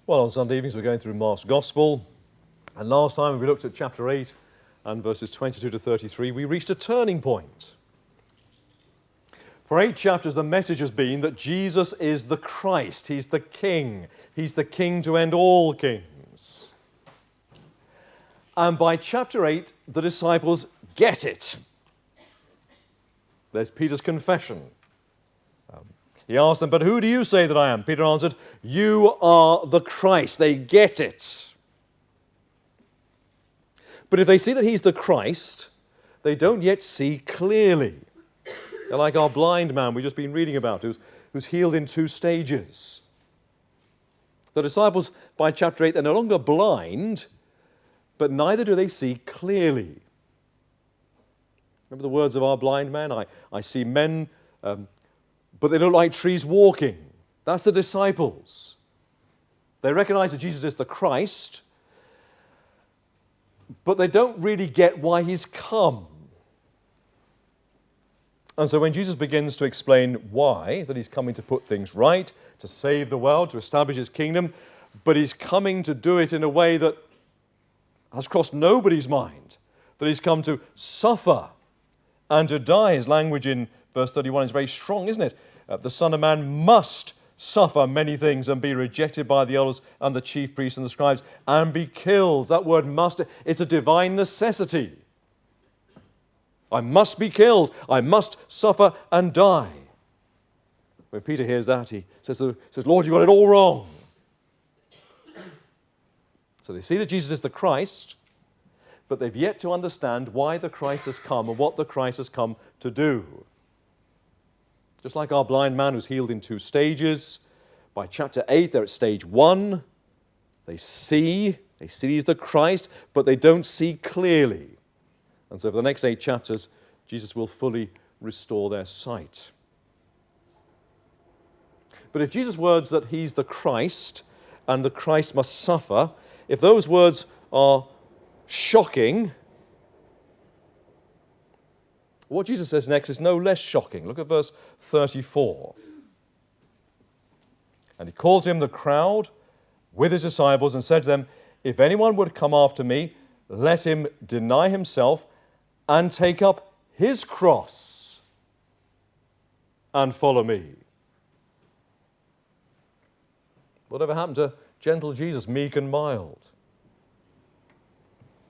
Well, on Sunday evenings we're going through Mark's Gospel, and last time we looked at chapter 8 and verses 22 to 33. We reached a turning point. For 8 chapters the message has been that Jesus is the Christ, he's the King. He's the King to end all kings. And by chapter 8 the disciples get it. There's Peter's confession. He asked them, "But who do you say that I am?" Peter answered, "You are the Christ." They get it. But if they see that he's the Christ, they don't yet see clearly. They're like our blind man we've just been reading about, who's healed in 2 stages. The disciples, by chapter 8, they're no longer blind, but neither do they see clearly. Remember the words of our blind man? I see men, but they look like trees walking. That's the disciples. They recognize that Jesus is the Christ, but they don't really get why he's come. And so when Jesus begins to explain why, that he's coming to put things right, to save the world, to establish his kingdom, but he's coming to do it in a way that has crossed nobody's mind, that he's come to suffer and to die. His language in verse 31 is very strong, isn't it? The Son of Man must suffer many things and be rejected by the elders and the chief priests and the scribes and be killed. That word must, it's a divine necessity. I must be killed. I must suffer and die. When Peter hears that, he says, "Lord, you got it all wrong." So they see that Jesus is the Christ, but they've yet to understand why the Christ has come and what the Christ has come to do. Just like our blind man who's healed in 2 stages, by chapter 8 they're at stage 1. They see he's the Christ, but they don't see clearly. And so for the next 8 chapters, Jesus will fully restore their sight. But if Jesus' words that he's the Christ and the Christ must suffer, if those words are shocking, what Jesus says next is no less shocking. Look at verse 34. "And he called to him the crowd with his disciples and said to them, 'If anyone would come after me, let him deny himself and take up his cross and follow me.'" Whatever happened to gentle Jesus, meek and mild?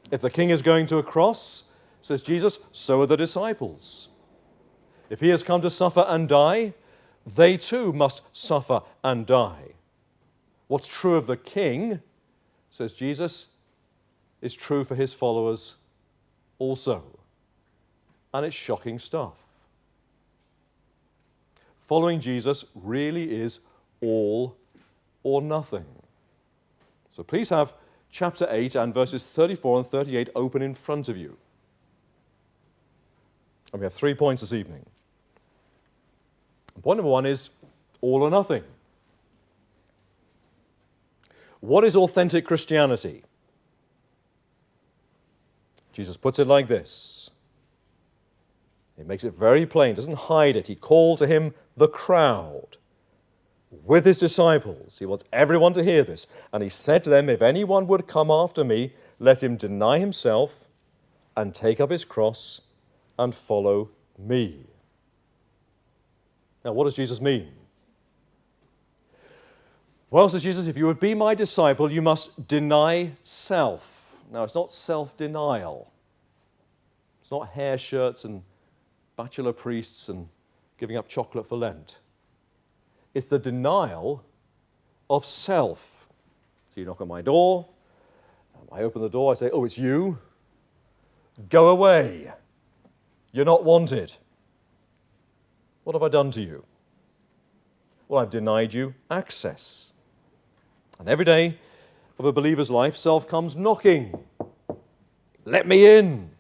If the king is going to a cross, says Jesus, so are the disciples. If he has come to suffer and die, they too must suffer and die. What's true of the king, says Jesus, is true for his followers also. And it's shocking stuff. Following Jesus really is all or nothing. So please have chapter 8 and verses 34 and 38 open in front of you. And we have 3 points this evening. Point number 1 is all or nothing. What is authentic Christianity? Jesus puts it like this. He makes it very plain, doesn't hide it. He called to him the crowd with his disciples. He wants everyone to hear this. And he said to them, "If anyone would come after me, let him deny himself and take up his cross and follow me." Now, what does Jesus mean? Well, says Jesus, if you would be my disciple, you must deny self. Now, it's not self-denial. It's not hair shirts and bachelor priests and giving up chocolate for Lent. It's the denial of self. So you knock on my door, I open the door, I say, "Oh, it's you. Go away. You're not wanted." What have I done to you? Well, I've denied you access. And every day of a believer's life, self comes knocking. Let me in.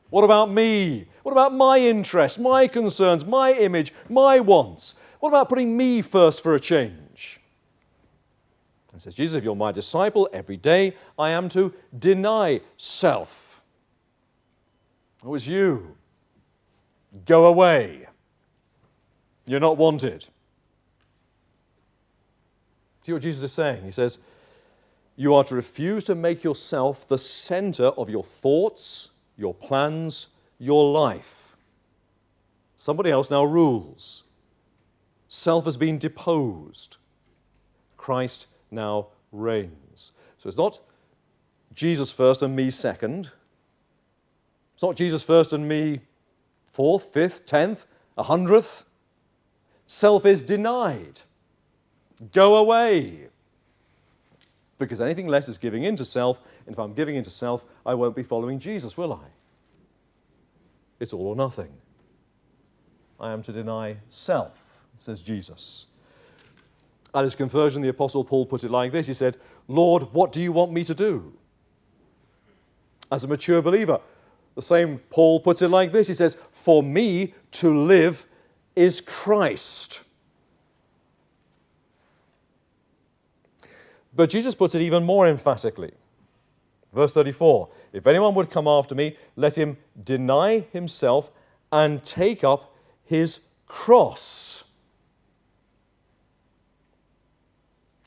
What about me? What about my interests, my concerns, my image, my wants? What about putting me first for a change? And says Jesus, if you're my disciple, every day I am to deny self. Oh, it's you. Go away. You're not wanted. See what Jesus is saying? He says, you are to refuse to make yourself the center of your thoughts, your plans, your life. Somebody else now rules. Self has been deposed. Christ now reigns. So it's not Jesus first and me second. It's not Jesus first and me fourth, fifth, 10th, 100th. Self is denied. Go away. Because anything less is giving in to self, and if I'm giving in to self, I won't be following Jesus, will I? It's all or nothing. I am to deny self, says Jesus. At his conversion, the Apostle Paul put it like this. He said, Lord, what do you want me to do? As a mature believer, the same Paul puts it like this. He says, for me to live is Christ. But Jesus puts it even more emphatically. Verse 34, if anyone would come after me, let him deny himself and take up his cross.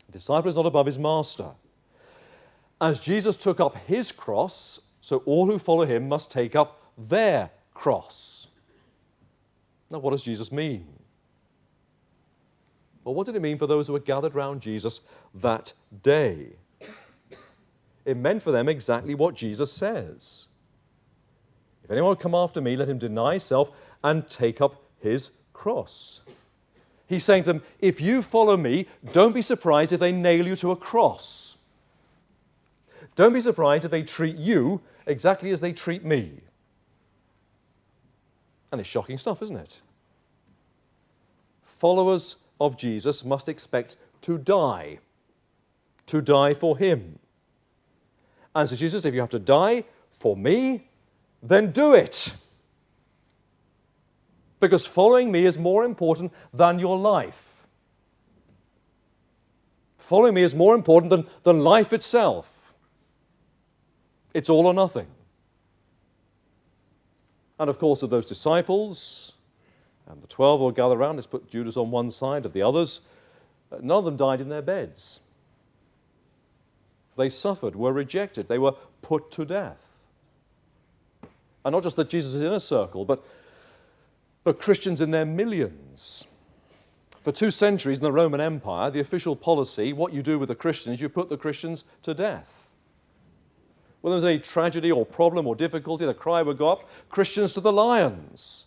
The disciple is not above his master. As Jesus took up his cross, so all who follow him must take up their cross. Now, what does Jesus mean? Well, what did it mean for those who were gathered round Jesus that day? It meant for them exactly what Jesus says. If anyone would come after me, let him deny self and take up his cross. He's saying to them, if you follow me, don't be surprised if they nail you to a cross. Don't be surprised if they treat you exactly as they treat me. And it's shocking stuff, isn't it? Followers of Jesus must expect to die for him. And so Jesus, if you have to die for me, then do it. Because following me is more important than your life. Following me is more important than life itself. It's all or nothing. And of course, of those disciples, and the 12 will gather around, let's put Judas on one side of the others, none of them died in their beds. They suffered, were rejected, they were put to death. And not just that Jesus' inner circle, but Christians in their millions. For 2 centuries in the Roman Empire, the official policy, what you do with the Christians, you put the Christians to death. When there was any tragedy or problem or difficulty, the cry would go up, Christians to the lions.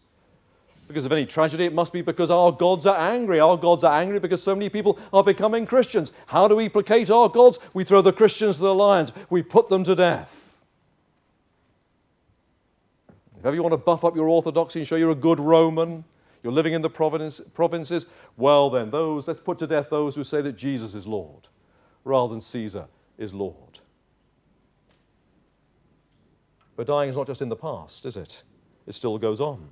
Because of any tragedy, it must be because our gods are angry. Our gods are angry because so many people are becoming Christians. How do we placate our gods? We throw the Christians to the lions. We put them to death. If ever you want to buff up your orthodoxy and show you're a good Roman, you're living in the provinces, well then, let's put to death those who say that Jesus is Lord, rather than Caesar is Lord. But dying is not just in the past, is it? It still goes on.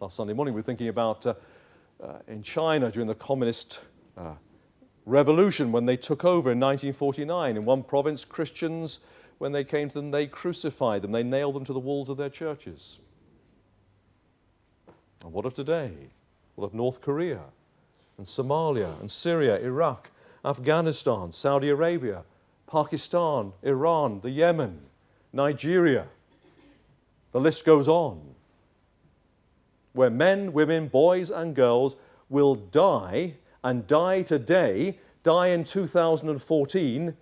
Last Sunday morning we were thinking about in China during the communist revolution when they took over in 1949. In one province, Christians, when they came to them, they crucified them. They nailed them to the walls of their churches. And what of today? What of North Korea and Somalia and Syria, Iraq, Afghanistan, Saudi Arabia, Pakistan, Iran, the Yemen, Nigeria? The list goes on. Where men, women, boys and girls will die, and die today, die in 2014,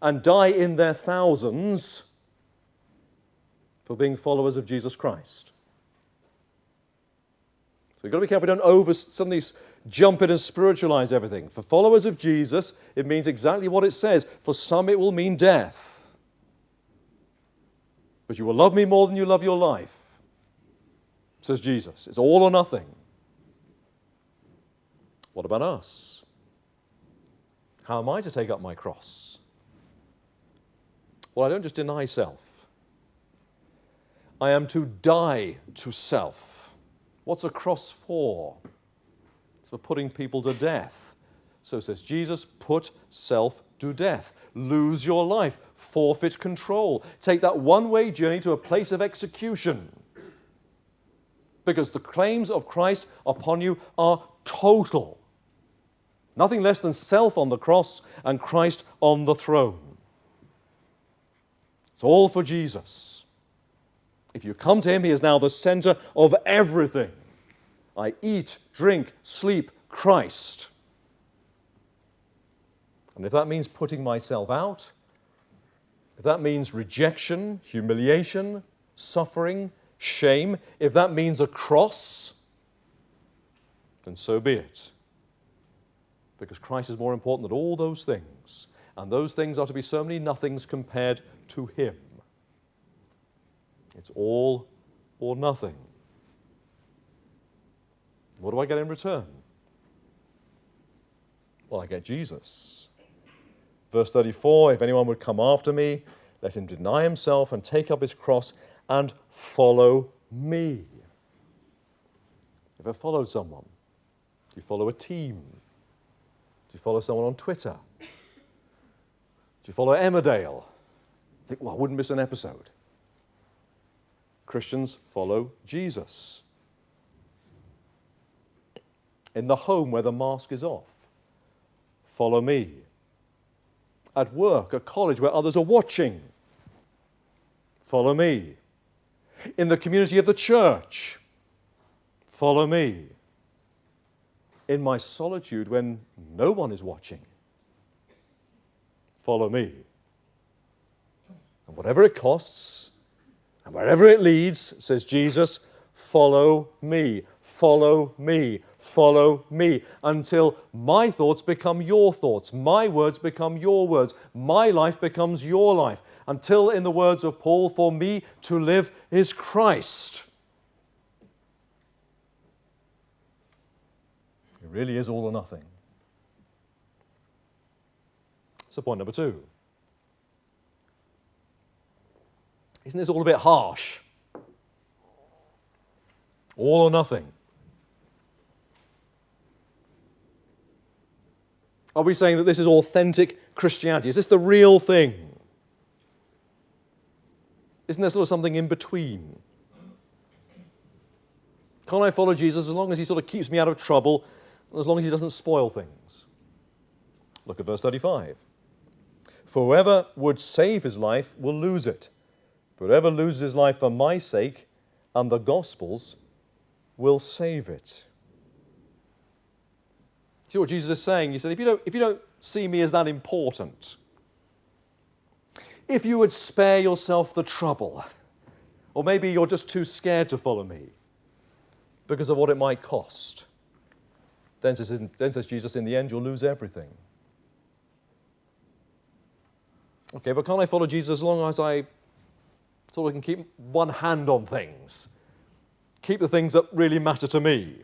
and die in their thousands for being followers of Jesus Christ. So you've got to be careful, don't suddenly jump in and spiritualize everything. For followers of Jesus, it means exactly what it says. For some it will mean death. But you will love me more than you love your life, says Jesus. It's all or nothing. What about us? How am I to take up my cross? Well, I don't just deny self. I am to die to self. What's a cross for? It's for putting people to death. So says Jesus, put self to death. Lose your life. Forfeit control. Take that one-way journey to a place of execution. Because the claims of Christ upon you are total. Nothing less than self on the cross and Christ on the throne. It's all for Jesus. If you come to him, he is now the center of everything. I eat, drink, sleep, Christ. And if that means putting myself out, if that means rejection, humiliation, suffering, shame, if that means a cross, then so be it. Because Christ is more important than all those things. And those things are to be so many nothings compared to him. It's all or nothing. What do I get in return? Well, I get Jesus. Verse 34, if anyone would come after me, let him deny himself and take up his cross and follow me. If I followed someone, do you follow a team? Do you follow someone on Twitter? Do you follow Emmerdale? Think, well, I wouldn't miss an episode. Christians follow Jesus. In the home where the mask is off, follow me. At work, at college, where others are watching, follow me. In the community of the church, follow me. In my solitude, when no one is watching, follow me. And whatever it costs, and wherever it leads, says Jesus, follow me, follow me, follow me, until my thoughts become your thoughts, my words become your words, my life becomes your life, until, in the words of Paul, for me to live is Christ. It really is all or nothing. So point number 2. Isn't this all a bit harsh? All or nothing. Are we saying that this is authentic Christianity? Is this the real thing? Isn't there sort of something in between? Can't I follow Jesus as long as he sort of keeps me out of trouble, and as long as he doesn't spoil things? Look at verse 35. For whoever would save his life will lose it. But whoever loses his life for my sake and the gospel's will save it. See what Jesus is saying? He said, if you don't see me as that important, if you would spare yourself the trouble, or maybe you're just too scared to follow me because of what it might cost, then says Jesus, in the end you'll lose everything. Okay, but can't I follow Jesus as long as I sort of can keep one hand on things? Keep the things that really matter to me.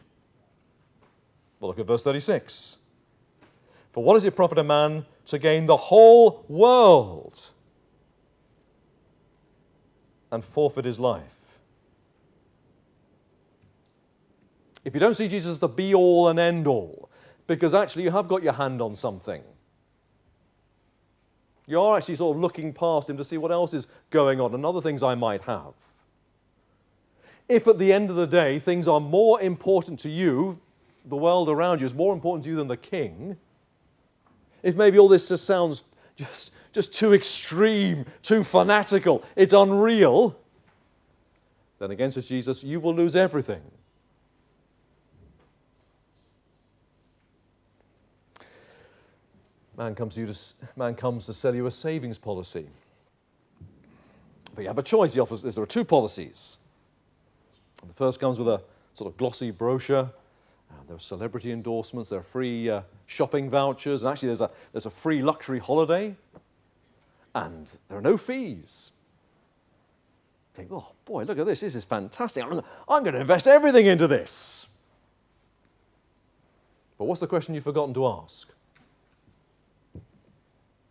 Well, look at verse 36. For what does it profit a man to gain the whole world and forfeit his life? If you don't see Jesus as the be-all and end-all, because actually you have got your hand on something, you are actually sort of looking past him to see what else is going on and other things I might have. If at the end of the day things are more important to you, the world around you is more important to you than the king, if maybe all this just sounds just too extreme, too fanatical, it's unreal, then again, says Jesus, you will lose everything. Man comes to sell you a savings policy. But you have a choice. He offers, there are 2 policies. The first comes with a sort of glossy brochure. There are celebrity endorsements. There are free shopping vouchers. And actually there's a free luxury holiday. And there are no fees. You think, oh boy, look at this. This is fantastic. I'm going to invest everything into this. But what's the question you've forgotten to ask?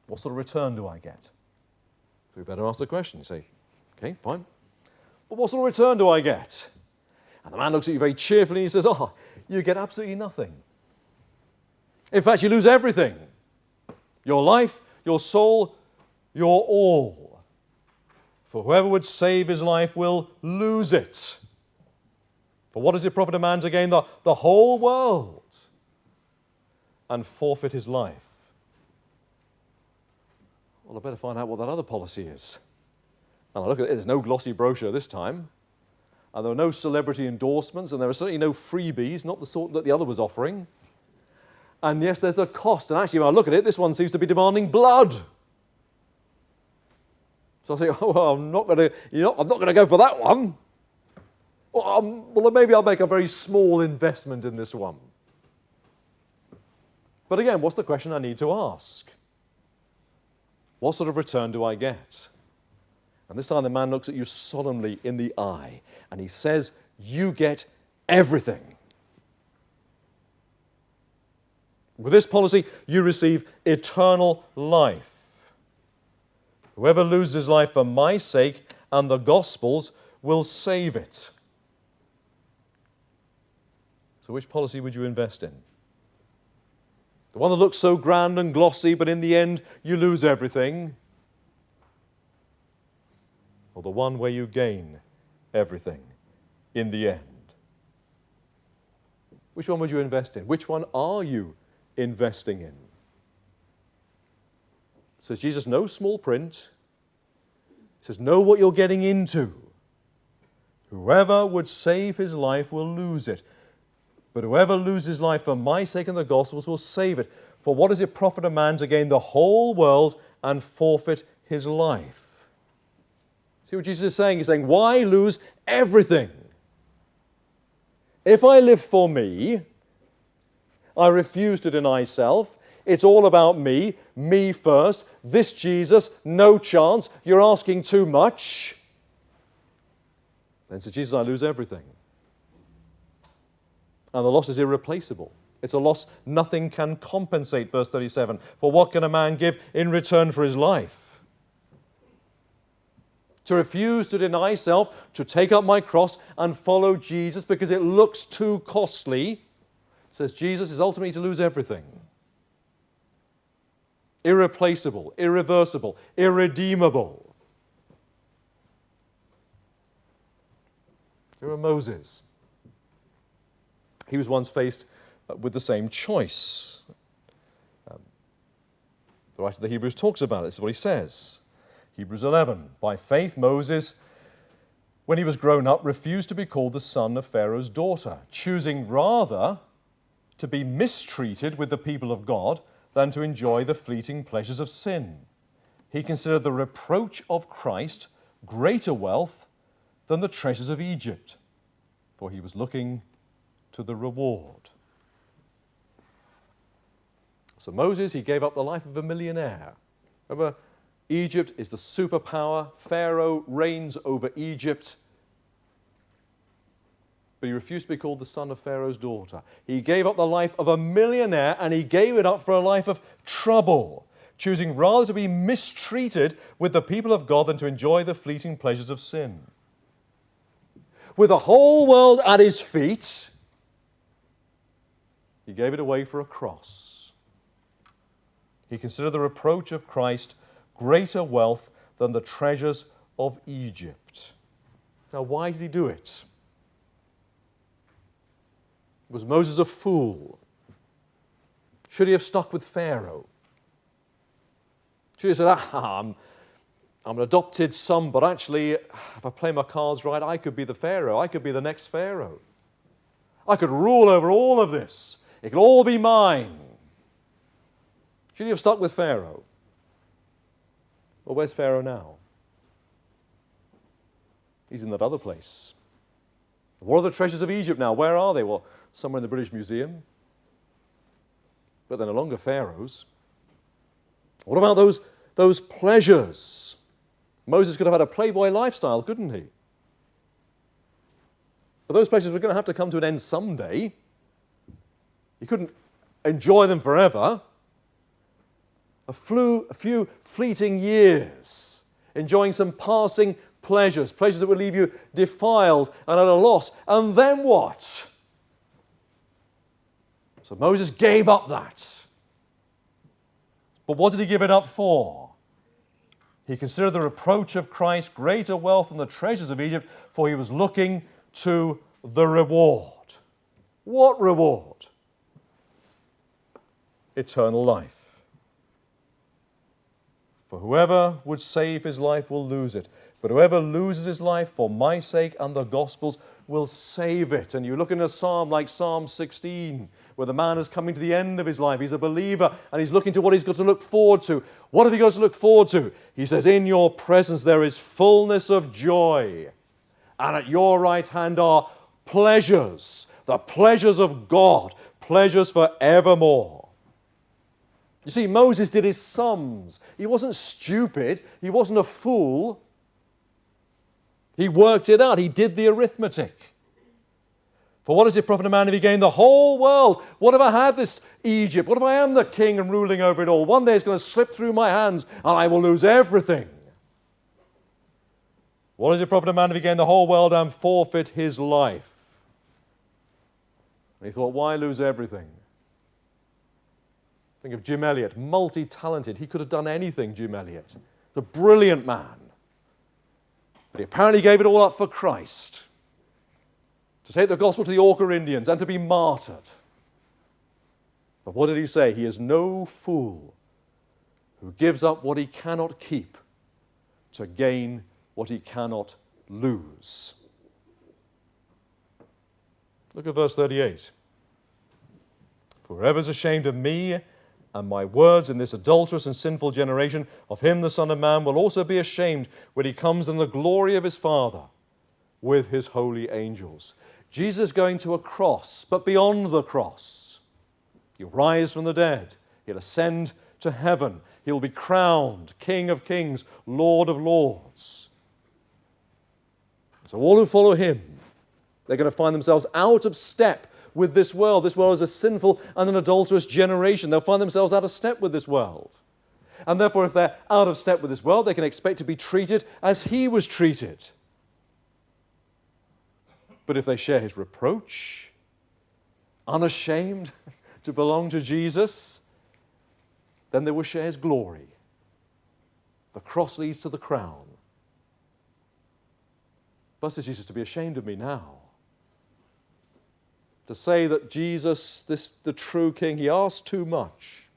What sort of return do I get? So we better ask the question. You say, okay, fine. But what sort of return do I get? And the man looks at you very cheerfully and he says, oh, you get absolutely nothing. In fact, you lose everything. Your life, your soul, your all. For whoever would save his life will lose it. For what does it profit a man to gain the whole world and forfeit his life. Well, I better find out what that other policy is. And I look at it, there's no glossy brochure this time. And there are no celebrity endorsements, and there are certainly no freebies, not the sort that the other was offering. And yes, there's the cost. And actually, when I look at it, this one seems to be demanding blood. So I think, oh, well, I'm not going to go for that one. Well, then maybe I'll make a very small investment in this one. But again, what's the question I need to ask? What sort of return do I get? And this time the man looks at you solemnly in the eye, and he says, you get everything. With this policy, you receive eternal life. Whoever loses his life for my sake and the gospel's will save it. So which policy would you invest in? The one that looks so grand and glossy, but in the end you lose everything? Or the one where you gain everything in the end? Which one would you invest in? Which one are you investing in? Says Jesus, no small print. He says, know what you're getting into. Whoever would save his life will lose it. But whoever loses his life for my sake and the gospel's will save it. For what does it profit a man to gain the whole world and forfeit his life? See what Jesus is saying? He's saying, why lose everything? If I live for me, I refuse to deny self. It's all about me first. This Jesus, no chance. You're asking too much. Then says Jesus, I lose everything. And the loss is irreplaceable. It's a loss nothing can compensate, verse 37. For what can a man give in return for his life? To refuse to deny self, to take up my cross and follow Jesus because it looks too costly, says Jesus, is ultimately to lose everything. Irreplaceable, irreversible, irredeemable. There are Moses. He was once faced with the same choice. The writer of the Hebrews talks about it. This is what he says. Hebrews 11. By faith, Moses, when he was grown up, refused to be called the son of Pharaoh's daughter, choosing rather to be mistreated with the people of God than to enjoy the fleeting pleasures of sin. He considered the reproach of Christ greater wealth than the treasures of Egypt, for he was looking to the reward. So Moses, he gave up the life of a millionaire. Remember, Egypt is the superpower. Pharaoh reigns over Egypt. But he refused to be called the son of Pharaoh's daughter. He gave up the life of a millionaire, and he gave it up for a life of trouble, choosing rather to be mistreated with the people of God than to enjoy the fleeting pleasures of sin. With the whole world at his feet, he gave it away for a cross. He considered the reproach of Christ greater wealth than the treasures of Egypt. Now, why did he do it? Was Moses a fool? Should he have stuck with Pharaoh? Should he have said, I'm an adopted son, but actually, if I play my cards right, I could be the Pharaoh. I could be the next Pharaoh. I could rule over all of this. It could all be mine. Should he have stuck with Pharaoh? Well, where's Pharaoh now? He's in that other place. What are the treasures of Egypt now? Where are they? Well, somewhere in the British Museum. But they're no longer Pharaoh's. What about those pleasures? Moses could have had a playboy lifestyle, couldn't he? But those pleasures were going to have to come to an end someday. He couldn't enjoy them forever. A few fleeting years, enjoying some passing pleasures that would leave you defiled and at a loss. And then what? So Moses gave up that. But what did he give it up for? He considered the reproach of Christ greater wealth than the treasures of Egypt, for he was looking to the reward. What reward? eternal life. For whoever would save his life will lose it, but whoever loses his life for my sake and the gospel's will save it. And you look in a psalm like Psalm 16, where the man is coming to the end of his life. He's a believer, and he's looking to what he's got to look forward to. What have he got to look forward to? He says, in your presence there is fullness of joy, and at your right hand are pleasures, the pleasures of God, pleasures for evermore. You see, Moses did his sums. He wasn't stupid. He wasn't a fool. He worked it out. He did the arithmetic. For what does it profit a man if he gain the whole world? What if I have this Egypt? What if I am the king and ruling over it all? One day it's going to slip through my hands and I will lose everything. What does it profit a man if he gain the whole world and forfeit his life? And he thought, why lose everything? Think of Jim Elliot, multi-talented. He could have done anything, Jim Elliot. A brilliant man. But he apparently gave it all up for Christ, to take the gospel to the Orca Indians and to be martyred. But what did he say? He is no fool who gives up what he cannot keep to gain what he cannot lose. Look at verse 38. For whoever is ashamed of me and my words in this adulterous and sinful generation, of him the Son of Man will also be ashamed when he comes in the glory of his Father with his holy angels. Jesus is going to a cross, but beyond the cross. He'll rise from the dead. He'll ascend to heaven. He'll be crowned King of Kings, Lord of Lords. So all who follow him, they're going to find themselves out of step with this world. This world is a sinful and an adulterous generation. They'll find themselves out of step with this world. And therefore, if they're out of step with this world, they can expect to be treated as he was treated. But if they share his reproach, unashamed to belong to Jesus, then they will share his glory. The cross leads to the crown. But says Jesus, to be ashamed of me now. To say that Jesus, the true King, he asked too much.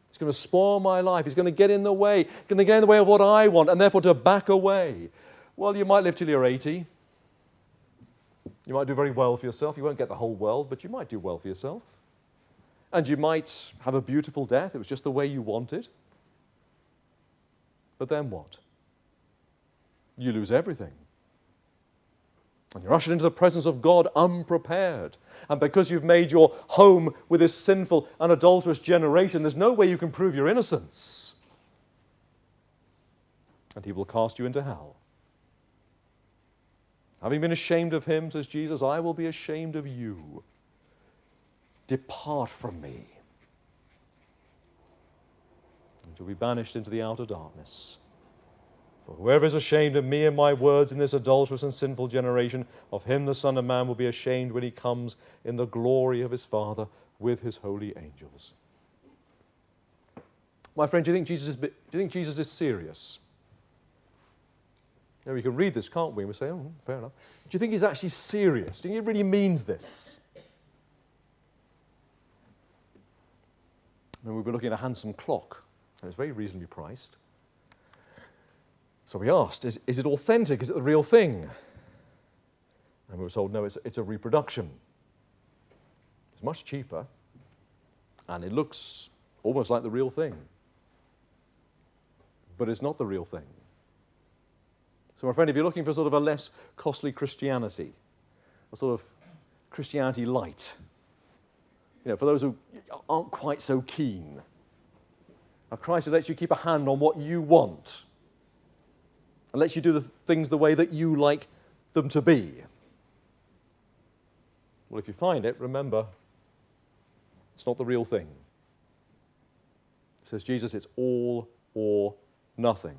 He's going to spoil my life. He's going to get in the way. He's going to get in the way of what I want, and therefore to back away. Well, you might live till you're 80. You might do very well for yourself. You won't get the whole world, but you might do well for yourself. And you might have a beautiful death. It was just the way you wanted. But then what? You lose everything. And you're ushered into the presence of God unprepared. And because you've made your home with this sinful and adulterous generation, there's no way you can prove your innocence. And he will cast you into hell. Having been ashamed of him, says Jesus, I will be ashamed of you. Depart from me. And you'll be banished into the outer darkness. For whoever is ashamed of me and my words in this adulterous and sinful generation, of him the Son of Man will be ashamed when he comes in the glory of his Father with his holy angels. My friend, do you think Jesus is serious? Now, we can read this, can't we? And we say, oh, fair enough. Do you think he's actually serious? Do you think he really means this? And we were looking at a handsome clock, and it's very reasonably priced. So we asked, is it authentic? Is it the real thing? And we were told, no, it's a reproduction. It's much cheaper, and it looks almost like the real thing. But it's not the real thing. So my friend, if you're looking for sort of a less costly Christianity, a sort of Christianity light, for those who aren't quite so keen, a Christ who lets you keep a hand on what you want, and lets you do the things the way that you like them to be. Well, if you find it, remember, it's not the real thing. Says Jesus, it's all or nothing.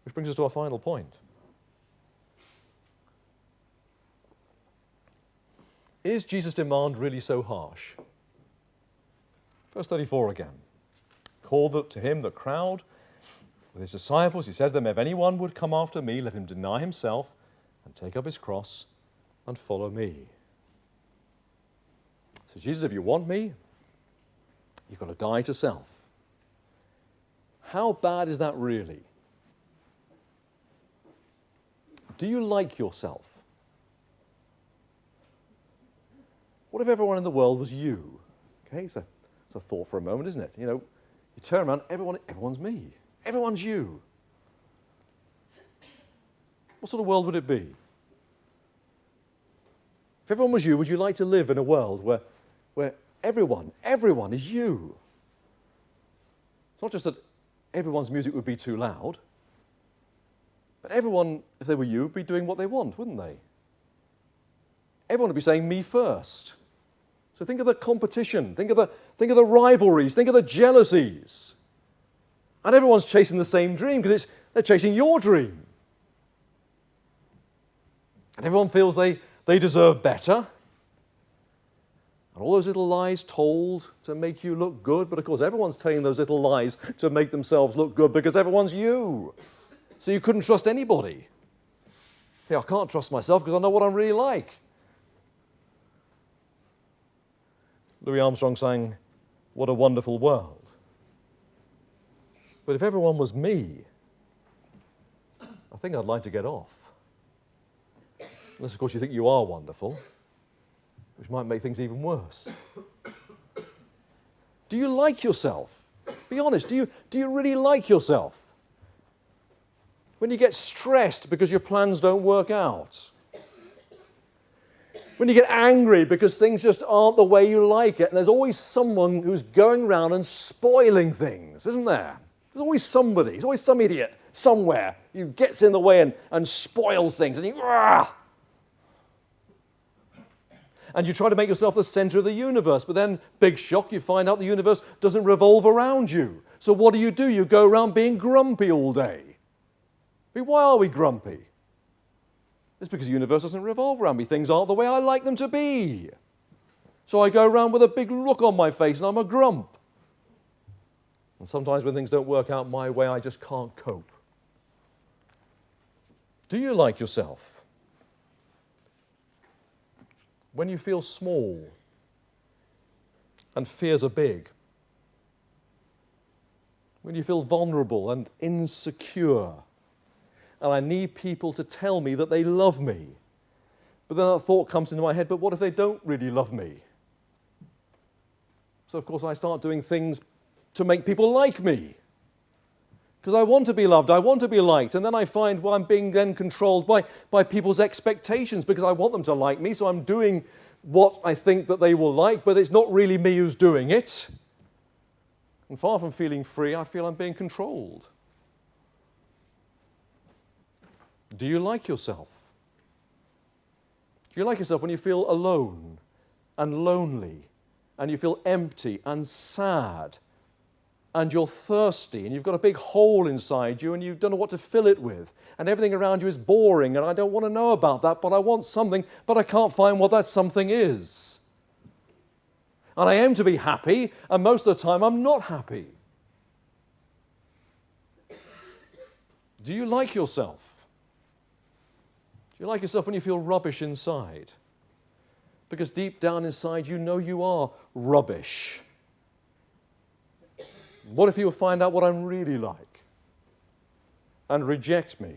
Which brings us to our final point. Is Jesus' demand really so harsh? Verse 34 again. Called to him the crowd with his disciples. He said to them, if anyone would come after me, let him deny himself and take up his cross and follow me. So Jesus, if you want me, you've got to die to self. How bad is that really? Do you like yourself? What if everyone in the world was you? Okay, it's a thought for a moment, isn't it? You know, you turn around, everyone's me. Everyone's you. What sort of world would it be? If everyone was you, would you like to live in a world where everyone is you? It's not just that everyone's music would be too loud, but everyone, if they were you, would be doing what they want, wouldn't they? Everyone would be saying me first. So think of the competition, think of the rivalries, think of the jealousies. And everyone's chasing the same dream because they're chasing your dream. And everyone feels they deserve better. And all those little lies told to make you look good, but of course everyone's telling those little lies to make themselves look good because everyone's you. So you couldn't trust anybody. I can't trust myself because I know what I'm really like. Louis Armstrong sang, "What a wonderful world." But if everyone was me, I think I'd like to get off. Unless, of course, you think you are wonderful, which might make things even worse. Do you like yourself? Be honest, do you really like yourself? When you get stressed because your plans don't work out? When you get angry because things just aren't the way you like it, and there's always someone who's going around and spoiling things, isn't there? There's always somebody, there's always some idiot somewhere who gets in the way and spoils things, and you try to make yourself the center of the universe, but then, big shock, you find out the universe doesn't revolve around you. So what do? You go around being grumpy all day. Why are we grumpy? It's because the universe doesn't revolve around me. Things aren't the way I like them to be. So I go around with a big look on my face and I'm a grump. And sometimes when things don't work out my way, I just can't cope. Do you like yourself? When you feel small and fears are big, when you feel vulnerable and insecure, and I need people to tell me that they love me, but then that thought comes into my head, but what if they don't really love me? So of course I start doing things to make people like me, because I want to be loved, I want to be liked, and then I find, well, I'm being then controlled by people's expectations because I want them to like me, so I'm doing what I think that they will like, but it's not really me who's doing it. And far from feeling free, I feel I'm being controlled. Do you like yourself? Do you like yourself when you feel alone and lonely and you feel empty and sad and you're thirsty and you've got a big hole inside you and you don't know what to fill it with and everything around you is boring and I don't want to know about that, but I want something, but I can't find what that something is. And I aim to be happy, and most of the time I'm not happy. Do you like yourself? Do you like yourself when you feel rubbish inside? Because deep down inside you know you are rubbish. What if people find out what I'm really like and reject me?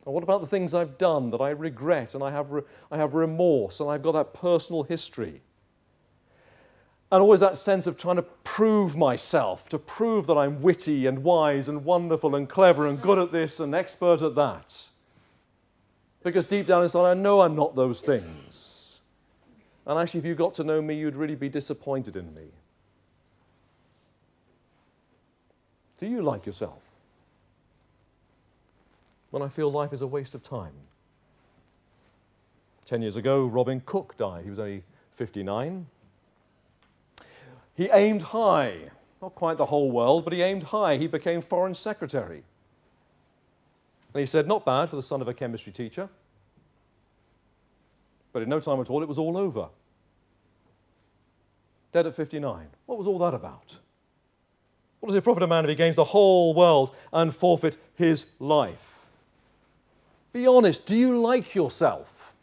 And what about the things I've done that I regret and I have remorse and I've got that personal history? And always that sense of trying to prove myself, to prove that I'm witty and wise and wonderful and clever and good at this and expert at that. Because deep down inside, I know I'm not those things. And actually, if you got to know me, you'd really be disappointed in me. Do you like yourself? When I feel life is a waste of time. 10 years ago, Robin Cook died. He was only 59. He aimed high. Not quite the whole world, but he aimed high. He became Foreign Secretary. And he said, not bad for the son of a chemistry teacher. But in no time at all, it was all over. Dead at 59. What was all that about? What does it profit a man if he gains the whole world and forfeit his life? Be honest, do you like yourself?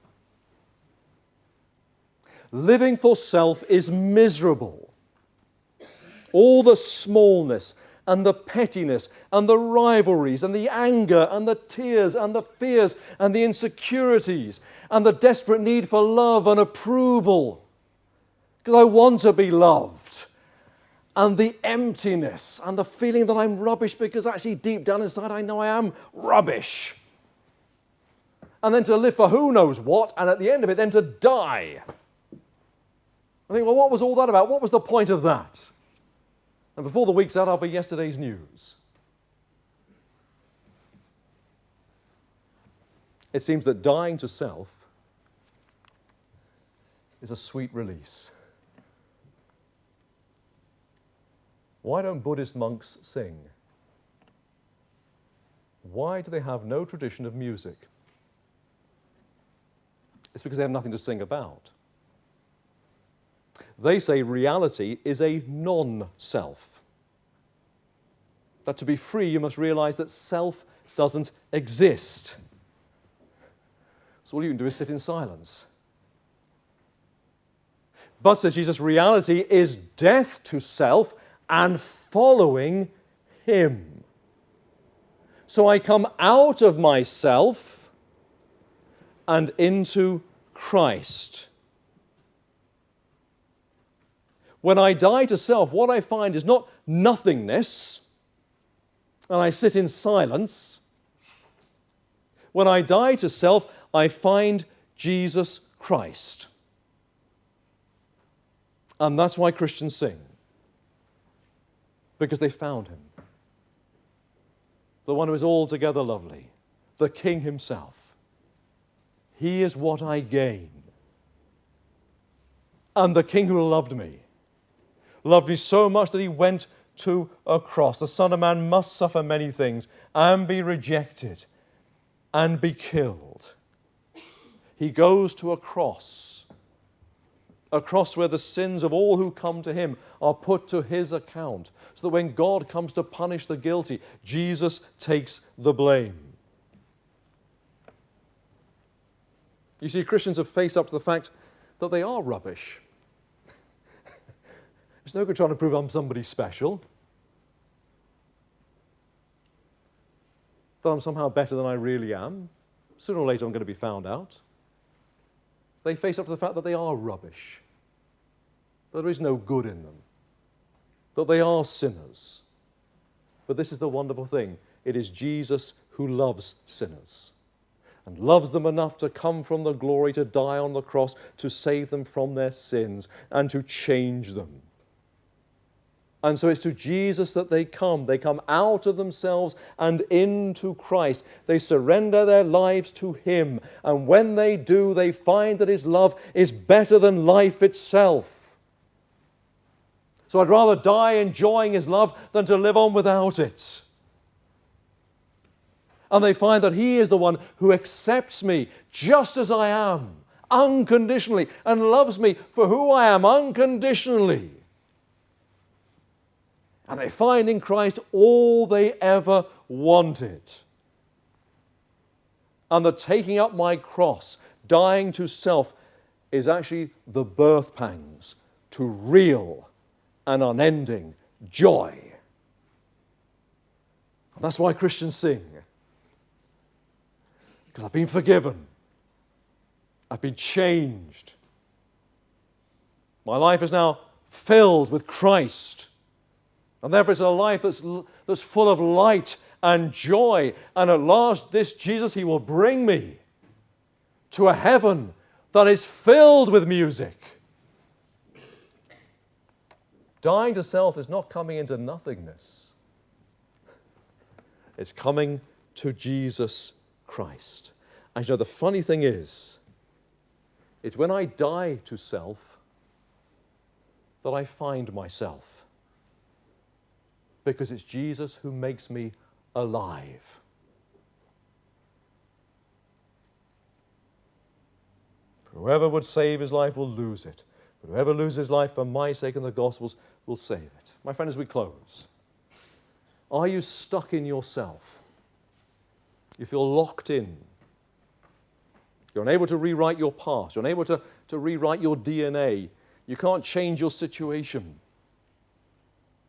Living for self is miserable. All the smallness and the pettiness and the rivalries and the anger and the tears and the fears and the insecurities and the desperate need for love and approval, because I want to be loved, and the emptiness and the feeling that I'm rubbish because actually deep down inside I know I am rubbish. And then to live for who knows what, and at the end of it then to die. I think, well, what was all that about? What was the point of that? And before the week's out, I'll be yesterday's news. It seems that dying to self is a sweet release. Why don't Buddhist monks sing? Why do they have no tradition of music? It's because they have nothing to sing about. They say reality is a non-self. That to be free, you must realize that self doesn't exist. So all you can do is sit in silence. But, says Jesus, reality is death to self and following Him. So I come out of myself and into Christ. When I die to self, what I find is not nothingness, and I sit in silence. When I die to self, I find Jesus Christ. And that's why Christians sing. Because they found Him. The one who is altogether lovely. The King Himself. He is what I gain. And the King who loved me so much that He went to a cross. The Son of Man must suffer many things and be rejected and be killed. He goes to a cross where the sins of all who come to Him are put to His account, so that when God comes to punish the guilty, Jesus takes the blame. You see, Christians have faced up to the fact that they are rubbish. It's no good trying to prove I'm somebody special, that I'm somehow better than I really am. Sooner or later I'm going to be found out. They face up to the fact that they are rubbish, that there is no good in them, that they are sinners. But this is the wonderful thing. It is Jesus who loves sinners and loves them enough to come from the glory to die on the cross to save them from their sins and to change them. And so it's to Jesus that they come. They come out of themselves and into Christ. They surrender their lives to Him. And when they do, they find that His love is better than life itself. So I'd rather die enjoying His love than to live on without it. And they find that He is the one who accepts me just as I am, unconditionally, and loves me for who I am unconditionally. And they find in Christ all they ever wanted. And the taking up my cross, dying to self, is actually the birth pangs to real and unending joy. And that's why Christians sing. Because I've been forgiven. I've been changed. My life is now filled with Christ. And therefore it's a life that's full of light and joy. And at last, this Jesus, He will bring me to a heaven that is filled with music. Dying to self is not coming into nothingness. It's coming to Jesus Christ. And you know, the funny thing is, it's when I die to self that I find myself. Because it's Jesus who makes me alive. Whoever would save his life will lose it. But whoever loses his life for my sake and the gospel's will save it. My friend, as we close, are you stuck in yourself? You feel locked in. You're unable to rewrite your past. You're unable to rewrite your DNA. You can't change your situation.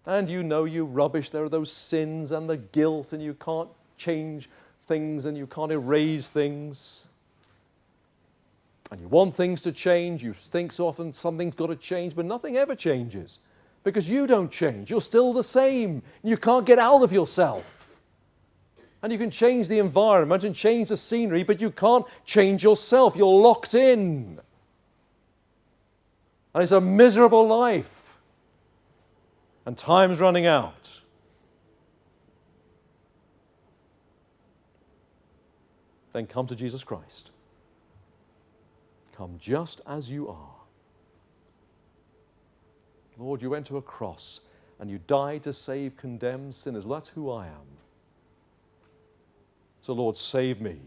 And you know you rubbish. There are those sins and the guilt, and you can't change things and you can't erase things. And you want things to change. You think so often something's got to change, but nothing ever changes because you don't change. You're still the same. You can't get out of yourself. And you can change the environment and change the scenery, but you can't change yourself. You're locked in. And it's a miserable life. And time's running out. Then come to Jesus Christ. Come just as you are. Lord, you went to a cross and you died to save condemned sinners. Well, that's who I am. So, Lord, save me.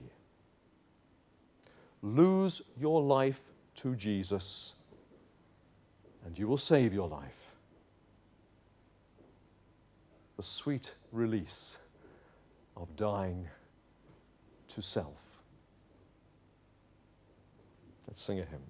Lose your life to Jesus, and you will save your life. The sweet release of dying to self. Let's sing a hymn.